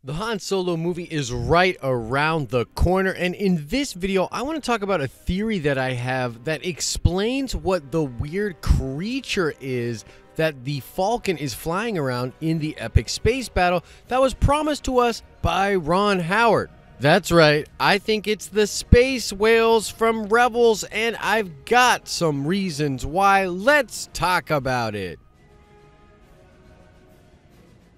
The Han Solo movie is right around the corner, and in this video, I want to talk about a theory that I have that explains what the weird creature is that the Falcon is flying around in the epic space battle that was promised to us by Ron Howard. That's right, I think it's the space whales from Rebels, and I've got some reasons why. Let's talk about it.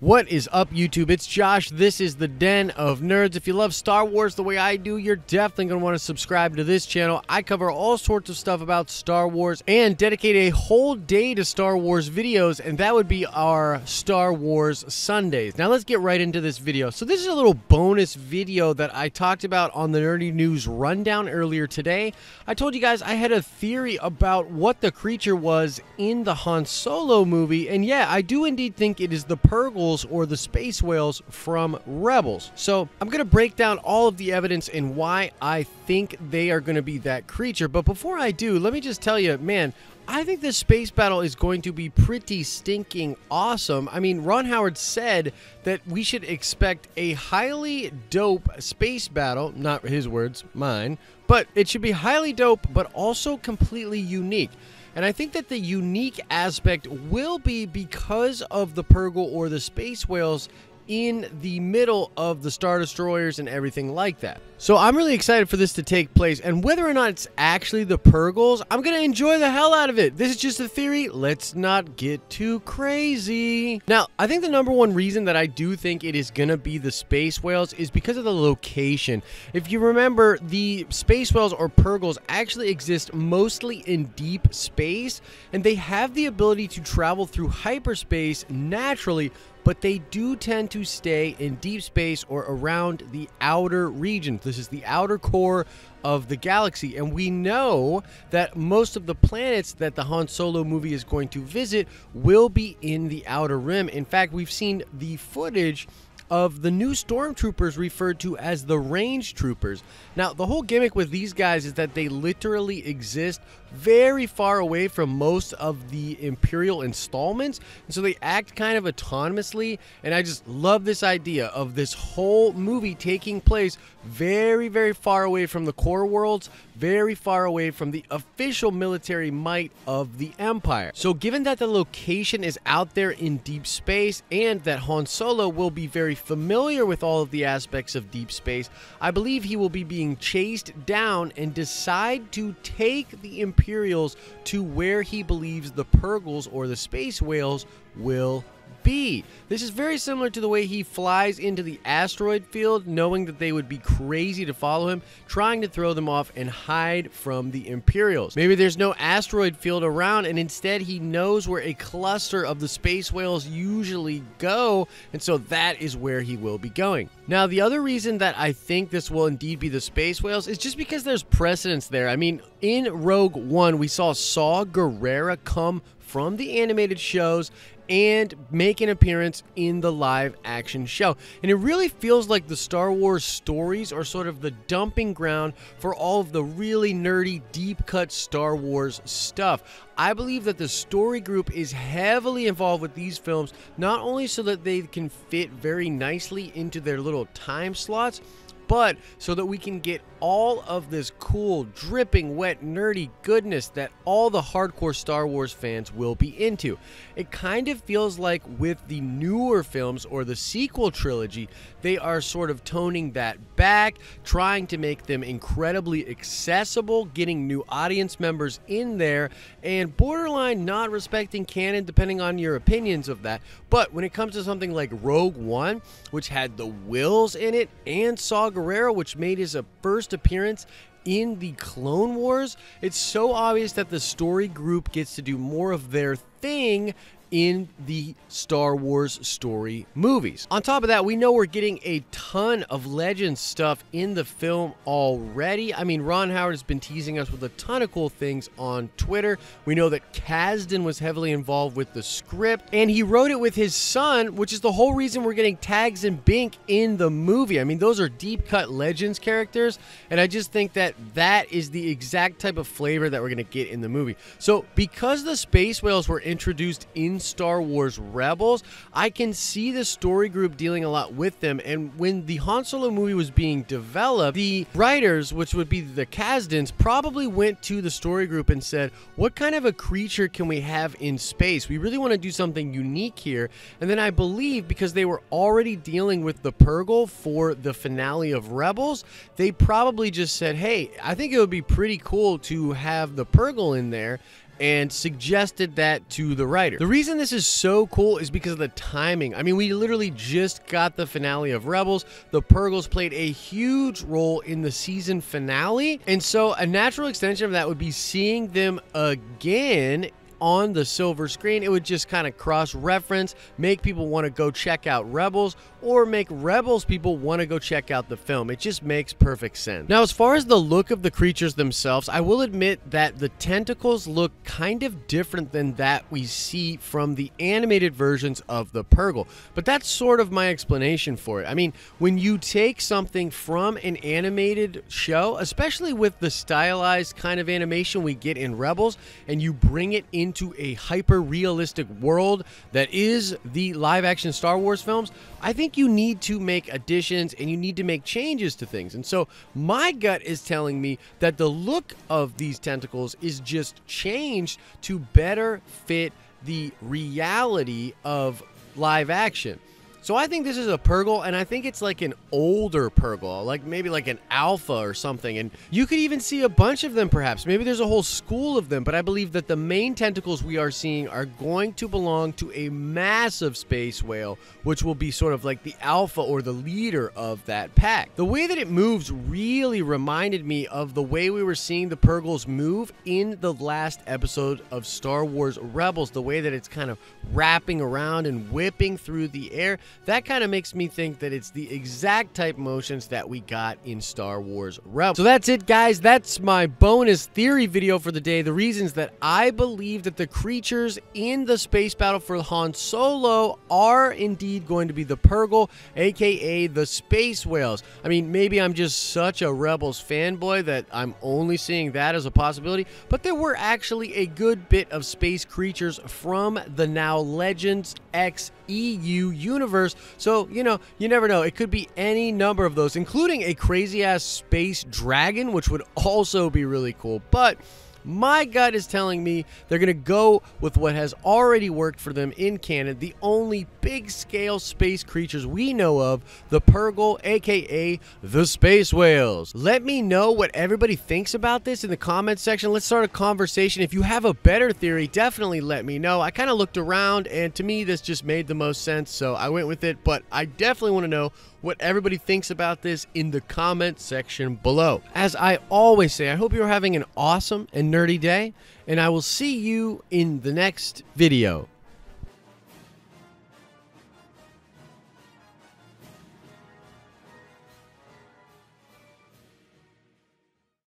What is up, YouTube? It's Josh. This is the Den of Nerds. If you love Star Wars the way I do, you're definitely going to want to subscribe to this channel. I cover all sorts of stuff about Star Wars and dedicate a whole day to Star Wars videos, and that would be our Star Wars Sundays. Now let's get right into this video. So this is a little bonus video that I talked about on the Nerdy News Rundown earlier today. I told you guys I had a theory about what the creature was in the Han Solo movie, and yeah, I do indeed think it is the Purrgils or the space whales from Rebels. So I'm going to break down all of the evidence and why I think they are going to be that creature. But before I do, let me just tell you, man, I think this space battle is going to be pretty stinking awesome. I mean, Ron Howard said that we should expect a highly dope space battle, not his words, mine, but it should be highly dope, but also completely unique. And I think that the unique aspect will be because of the Purrgil or the space whales in the middle of the Star Destroyers and everything like that. So I'm really excited for this to take place, and whether or not it's actually the Purrgils, I'm going to enjoy the hell out of it. This is just a theory. Let's not get too crazy. Now, I think the number one reason that I do think it is going to be the space whales is because of the location. If you remember, the space whales or Purrgils actually exist mostly in deep space, and they have the ability to travel through hyperspace naturally, but they do tend to stay in deep space or around the outer regions. This is the outer core of the galaxy, and we know that most of the planets that the Han Solo movie is going to visit will be in the outer rim. In fact, we've seen the footage of the new stormtroopers referred to as the range troopers. Now, the whole gimmick with these guys is that they literally exist very far away from most of the Imperial installments, and so they act kind of autonomously, and I just love this idea of this whole movie taking place very, very far away from the core worlds, very far away from the official military might of the Empire. So given that the location is out there in deep space and that Han Solo will be very familiar with all of the aspects of deep space, I believe he will be being chased down and decide to take the Imperials to where he believes the Purrgils or the space whales will be. This is very similar to the way he flies into the asteroid field, knowing that they would be crazy to follow him, trying to throw them off and hide from the Imperials. Maybe there's no asteroid field around, and instead he knows where a cluster of the space whales usually go, and so that is where he will be going. Now, the other reason that I think this will indeed be the space whales is just because there's precedence there. I mean, in Rogue One, we saw Saw Gerrera come from the animated shows and make an appearance in the live action show. And it really feels like the Star Wars stories are sort of the dumping ground for all of the really nerdy, deep cut Star Wars stuff. I believe that the story group is heavily involved with these films, not only so that they can fit very nicely into their little time slots, but so that we can get all of this cool, dripping, wet, nerdy goodness that all the hardcore Star Wars fans will be into. It kind of feels like with the newer films or the sequel trilogy, they are sort of toning that back, trying to make them incredibly accessible, getting new audience members in there, and borderline not respecting canon depending on your opinions of that. But when it comes to something like Rogue One, which had the Whills in it, and Saw Gerrera, which made his first appearance in the Clone Wars, it's so obvious that the story group gets to do more of their thing in the Star Wars story movies. On top of that, we know we're getting a ton of Legends stuff in the film already. I mean, Ron Howard has been teasing us with a ton of cool things on Twitter. We know that Kasdan was heavily involved with the script, and he wrote it with his son, which is the whole reason we're getting Tags and Bink in the movie. I mean, those are deep-cut Legends characters, and I just think that that is the exact type of flavor that we're going to get in the movie. So, because the space whales were introduced in in Star Wars Rebels. I can see the story group dealing a lot with them, and when the Han Solo movie was being developed, the writers, which would be the Kasdans, probably went to the story group and said, what kind of a creature can we have in space? We really want to do something unique here. And then I believe because they were already dealing with the Purrgil for the finale of Rebels, they probably just said, hey, I think it would be pretty cool to have the Purrgil in there, and suggested that to the writer. The reason this is so cool is because of the timing. I mean, we literally just got the finale of Rebels. The Purrgils played a huge role in the season finale, and so a natural extension of that would be seeing them again on the silver screen. It would just kind of cross-reference, make people want to go check out Rebels, or make Rebels people want to go check out the film. It just makes perfect sense. Now, as far as the look of the creatures themselves, I will admit that the tentacles look kind of different than that we see from the animated versions of the Purrgil, but that's sort of my explanation for it. I mean, when you take something from an animated show, especially with the stylized kind of animation we get in Rebels, and you bring it into a hyper-realistic world that is the live-action Star Wars films, I think you need to make additions and you need to make changes to things. And so my gut is telling me that the look of these tentacles is just changed to better fit the reality of live action. So I think this is a Purrgil, and I think it's like an older Purrgil, like maybe like an alpha or something. And you could even see a bunch of them perhaps. Maybe there's a whole school of them, but I believe that the main tentacles we are seeing are going to belong to a massive space whale, which will be sort of like the alpha or the leader of that pack. The way that it moves really reminded me of the way we were seeing the Purrgils move in the last episode of Star Wars Rebels, the way that it's kind of wrapping around and whipping through the air. That kind of makes me think that it's the exact type motions that we got in Star Wars Rebels. So that's it, guys. That's my bonus theory video for the day. The reasons that I believe that the creatures in the space battle for Han Solo are indeed going to be the Purrgil, aka the space whales. I mean, maybe I'm just such a Rebels fanboy that I'm only seeing that as a possibility, but there were actually a good bit of space creatures from the now Legends X EU universe. So, you know, you never know. It could be any number of those, including a crazy-ass space dragon, which would also be really cool. But my gut is telling me they're going to go with what has already worked for them in canon, the only big-scale space creatures we know of, the Purrgil, aka the space whales. Let me know what everybody thinks about this in the comments section. Let's start a conversation. If you have a better theory, definitely let me know. I kind of looked around, and to me, this just made the most sense, so I went with it, but I definitely want to know what everybody thinks about this in the comment section below. As I always say, I hope you're having an awesome and nerdy day, and I will see you in the next video.